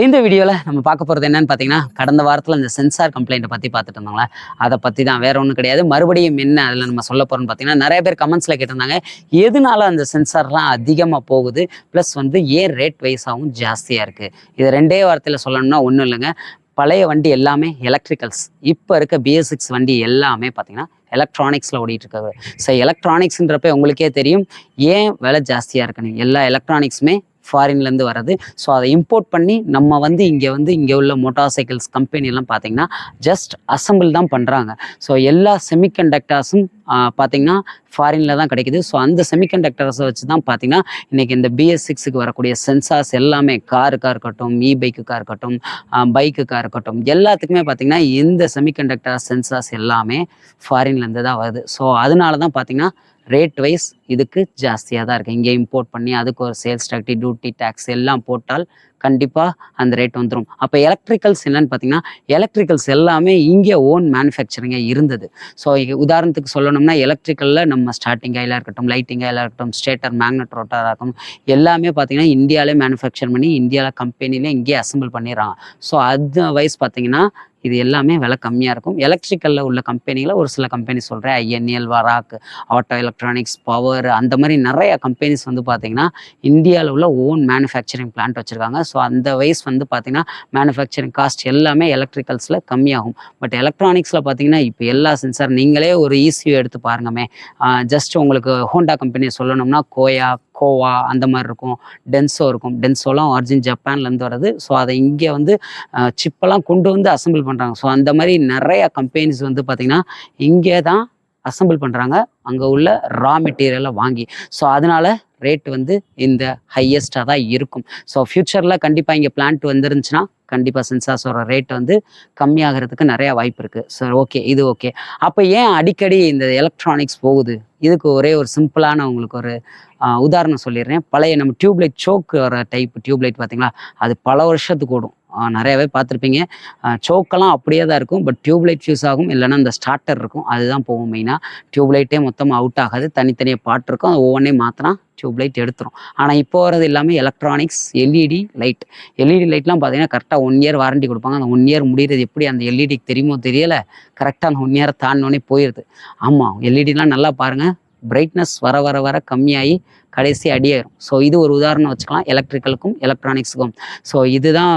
இந்த வீடியோவில் நம்ம பார்க்க போகிறது என்னன்னு பார்த்தீங்கன்னா, கடந்த வாரத்தில் இந்த சென்சார் கம்ப்ளைண்ட்டை பற்றி பார்த்துட்டு இருந்தாங்களே, அதை பற்றி தான், வேற ஒன்றும் கிடையாது. மறுபடியும் என்ன அதில் நம்ம சொல்ல போகிறோம்னு பார்த்தீங்கன்னா, நிறைய பேர் கமெண்ட்ஸில் கேட்டிருந்தாங்க, எதனால அந்த சென்சார்லாம் அதிகமாக போகுது, ப்ளஸ் வந்து ஏன் ரேட் வைஸாகவும் ஜாஸ்தியாக இருக்குது. இது ரெண்டே வாரத்தில் சொல்லணும்னா ஒன்றும் இல்லைங்க. பழைய வண்டி எல்லாமே எலக்ட்ரிக்கல்ஸ். இப்போ இருக்க BS6 வண்டி எல்லாமே பார்த்தீங்கன்னா எலக்ட்ரானிக்ஸில் ஓடிட்டுருக்காங்க. ஸோ எலக்ட்ரானிக்ஸ்ன்றப்ப உங்களுக்கே தெரியும் ஏன் விலை ஜாஸ்தியாக இருக்குன்னு. எல்லா எலக்ட்ரானிக்ஸுமே ஃபாரின்லேருந்து வர்றது. ஸோ அதை இம்போர்ட் பண்ணி நம்ம இங்கே உள்ள மோட்டார் சைக்கிள்ஸ் கம்பெனிலாம் பார்த்தீங்கன்னா ஜஸ்ட் அசம்பிள் தான் பண்ணுறாங்க. ஸோ எல்லா செமிகண்டக்டர்ஸும் பார்த்தீங்கன்னா ஃபாரினில் தான் கிடைக்குது. ஸோ அந்த செமிகண்டக்டர்ஸை வச்சு தான் பார்த்தீங்கன்னா இன்றைக்கி இந்த BS6க்கு வரக்கூடிய சென்சார்ஸ் எல்லாமே காருக்காக இருக்கட்டும், பைக்குக்காக இருக்கட்டும், பைக்குக்காக இருக்கட்டும், எல்லாத்துக்குமே பார்த்தீங்கன்னா இந்த செமிகண்டக்டர் சென்சார்ஸ் எல்லாமே ஃபாரின்லேருந்து தான் வருது. ஸோ அதனால தான் பார்த்தீங்கன்னா ரேட் வைஸ் இதுக்கு ஜாஸ்தியாக தான் இருக்குது. இங்கே இம்போர்ட் பண்ணி அதுக்கு ஒரு சேல்ஸ் டாக்டி, டியூட்டி டேக்ஸ் எல்லாம் போட்டால் கண்டிப்பாக அந்த ரேட் வந்துடும். அப்போ எலக்ட்ரிக்கல்ஸ் என்னன்னு பார்த்தீங்கன்னா, எலக்ட்ரிக்கல்ஸ் எல்லாமே இங்கே ஓன் மேனுஃபேக்சரிங்காக இருந்தது. ஸோ உதாரணத்துக்கு சொல்லணும்னா, எலக்ட்ரிக்கலில் நம்ம ஸ்டார்டிங் ஆயிலாக இருக்கட்டும், லைட்டிங் ஆயிலாக இருக்கட்டும், ஸ்டேட்டர், மேக்னெட் ரோட்டராக இருக்கட்டும், எல்லாமே பார்த்தீங்கன்னா இந்தியாவிலே மேனுஃபேக்சர் பண்ணி இந்தியாவில் கம்பெனிலே இங்கேயே அசம்பிள் பண்ணிடுறாங்க. ஸோ அது வைஸ் பார்த்தீங்கன்னா இது எல்லாமே விலை கம்மியாக இருக்கும். எலக்ட்ரிக்கலில் உள்ள கம்பெனிகளை ஒரு சில கம்பெனி சொல்கிறேன், INL, வராக், ஆட்டோ எலக்ட்ரானிக்ஸ், பவர், அந்த மாதிரி நிறைய கம்பெனிஸ் வந்து பார்த்திங்கன்னா இந்தியாவில் உள்ள ஓன் மேனுஃபேக்சரிங் பிளான்ட் வச்சுருக்காங்க. ஸோ அந்த வைஸ் வந்து பார்த்திங்கன்னா மேனுஃபேக்சரிங் காஸ்ட் எல்லாமே எலக்ட்ரிக்கல்ஸில் கம்மியாகும். பட் எலக்ட்ரானிக்ஸில் பார்த்திங்கன்னா இப்போ எல்லா சென்சார் நீங்களே ஒரு ECU எடுத்து பாருங்கமே. ஜஸ்ட் உங்களுக்கு ஹோண்டா கம்பெனியை சொல்லணும்னா கோவா அந்த மாதிரி இருக்கும், டென்சோ இருக்கும். டென்சோலாம் ஒரிஜின் ஜப்பான்லேருந்து வருது. ஸோ அதை இங்கே வந்து சிப்பெல்லாம் கொண்டு வந்து அசம்பிள் பண்ணுறாங்க. ஸோ அந்த மாதிரி நிறைய கம்பெனிஸ் வந்து பார்த்திங்கன்னா இங்கே தான் அசம்பிள் பண்ணுறாங்க, அங்கே உள்ள ரா மெட்டீரியலை வாங்கி. ஸோ அதனால் ரேட் வந்து இந்த ஹையஸ்ட்டாக தான் இருக்கும். ஸோ ஃப்யூச்சரில் கண்டிப்பாக இங்கே பிளான்ட் வந்துருந்துச்சுன்னா கண்டிப்பாக சென்சார்ஸோட ரேட் வந்து கம்மியாகிறதுக்கு நிறையா வாய்ப்பு இருக்குது. ஸோ ஓகே, இது ஓகே. அப்போ ஏன் அடிக்கடி இந்த எலக்ட்ரானிக்ஸ் போகுது? இதுக்கு ஒரே ஒரு சிம்பிளான உங்களுக்கு ஒரு உதாரணம் சொல்லிடுறேன். பழைய நம்ம டியூப்லைட், சோக்கு வர டைப் டியூப்லைட் பார்த்தீங்களா, அது பல வருஷத்துக்கு ஓடும். நிறையாவே பார்த்துருப்பீங்க. சோக்கெல்லாம் அப்படியே தான் இருக்கும், பட் டியூப்லைட் ஃபியூஸ் ஆகும், இல்லைன்னா அந்த ஸ்டார்டர் இருக்கும், அதுதான் போகும் மெயினாக. டியூப்லைட்டே மொத்தமாக அவுட் ஆகாது, தனித்தனியாக பார்ட் இருக்கும், அது ஒவ்வொன்றையும் மாற்றினா டியூப்லைட் எடுத்துரும். ஆனால் இப்போ வரது எல்லாமே எலக்ட்ரானிக்ஸ், LED லைட். LED லைட்லாம் பார்த்தீங்கன்னா கரெக்டாக 1 இயர் வாரண்டி கொடுப்பாங்க. அந்த 1 இயர் முடிகிறது எப்படி அந்த LEDக்கு தெரியுமோ தெரியலை, கரெக்டாக அந்த 1 இயரை தாண்டினோடனே போயிடுது. ஆமாம், LEDலாம் நல்லா பாருங்கள், பிரைட்னஸ் வர வர வர கம்மியாகி கடைசி அடியாயிரும். ஸோ இது ஒரு உதாரணம் வச்சுக்கலாம் எலக்ட்ரிக்கலுக்கும் எலக்ட்ரானிக்ஸுக்கும். ஸோ இதுதான்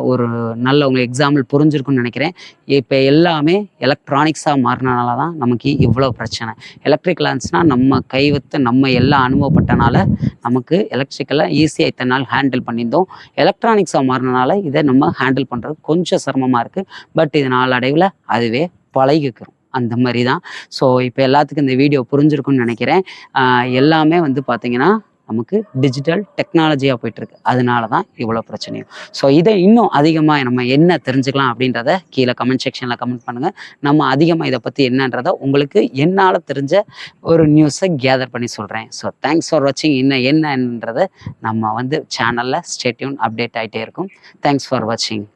ஒரு நல்ல உங்களுக்கு எக்ஸாம்பிள் புரிஞ்சிருக்குன்னு நினைக்கிறேன். இப்போ எல்லாமே எலக்ட்ரானிக்ஸாக மாறினால தான் நமக்கு இவ்வளோ பிரச்சனை. எலக்ட்ரிக்கலாக இருந்துச்சுன்னா நம்ம கைவத்து நம்ம எல்லாம் அனுபவப்பட்டனால நமக்கு எலக்ட்ரிக்கலை ஈஸியாக இத்தனை நாள் ஹேண்டில் பண்ணியிருந்தோம். எலக்ட்ரானிக்ஸாக மாறினால இதை நம்ம ஹேண்டில் பண்ணுறது கொஞ்சம் சிரமமாக இருக்குது. பட் இது நாளடைவில் அதுவே பழகிக்கிறோம், அந்த மாதிரி தான். ஸோ இப்போ எல்லாத்துக்கும் இந்த வீடியோ புரிஞ்சிருக்குன்னு நினைக்கிறேன். எல்லாமே வந்து பார்த்திங்கன்னா நமக்கு டிஜிட்டல் டெக்னாலஜியாக போயிட்டுருக்கு, அதனால தான் இவ்வளோ பிரச்சனையும். ஸோ இதை இன்னும் அதிகமாக நம்ம என்ன தெரிஞ்சுக்கலாம் அப்படின்றத கீழே கமெண்ட் செக்ஷனில் கமெண்ட் பண்ணுங்கள். நம்ம அதிகமாக இதை பற்றி என்னன்றதை உங்களுக்கு என்னால் தெரிஞ்ச ஒரு நியூஸை கேதர் பண்ணி சொல்கிறேன். ஸோ தேங்க்ஸ் ஃபார் வாட்சிங். என்னன்றதை நம்ம வந்து சேனலில் ஸ்டே டியூன் அப்டேட் ஆகிட்டே இருக்கும். தேங்க்ஸ் ஃபார் வாட்சிங்.